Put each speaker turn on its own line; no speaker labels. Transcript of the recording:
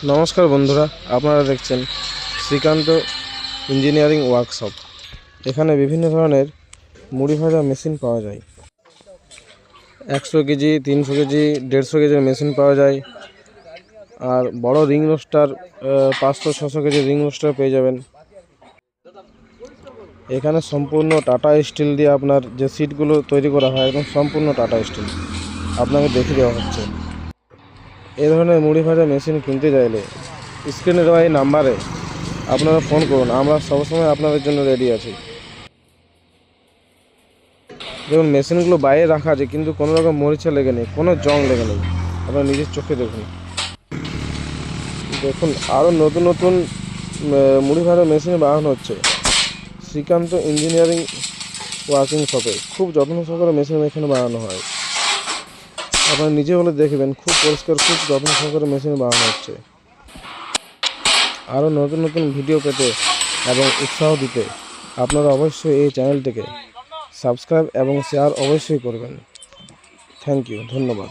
নমস্কার বন্ধুরা, আপনারা দেখছেন শ্রীকান্ত ইঞ্জিনিয়ারিং ওয়ার্কশপ। এখানে বিভিন্ন ধরনের মুড়ি ভাজা মেশিন পাওয়া যায়। 100 কেজি, 300 কেজি, 150 কেজির মেশিন পাওয়া যায়। আর বড় ring rooster 500-600 KG ring rooster পেয়ে যাবেন। এখানে সম্পূর্ণ টাটা স্টিল দিয়ে আপনার যে সিটগুলো তৈরি করা হয় একদম সম্পূর্ণ টাটা স্টিল আপনাকে দেখিয়ে দেওয়া হচ্ছে। এই ধরনের মুড়ি ভাজা মেশিন কিনতে চাইলে স্ক্রিনে দেওয়া এই নাম্বারে আপনারা ফোন করুন, আমরা সবসময় আপনাদের জন্য রেডি আছি। যেমন মেশিনগুলো বাইরে রাখা আছে, কিন্তু কোনো রকম মরিচা লেগে নেই, কোনো জং লেগে নেই। আপনারা নিজের চোখে দেখুন। দেখুন, আরও নতুন নতুন মুড়ি ভাজা মেশিন বানানো হচ্ছে শ্রীকান্ত ইঞ্জিনিয়ারিং ওয়ার্কিং শপে। খুব যত্ন সহকারে মেশিন এখানে বানানো হয়। আপনারা নিজে হলে দেখবেন, খুব পরিষ্কার, খুব যত্ন সহকারে মেশিন বানানো হচ্ছে। আরও নতুন নতুন ভিডিও পেতে এবং উৎসাহ দিতে আপনারা অবশ্যই এই চ্যানেলটিকে সাবস্ক্রাইব এবং শেয়ার অবশ্যই করবেন। থ্যাংক ইউ, ধন্যবাদ।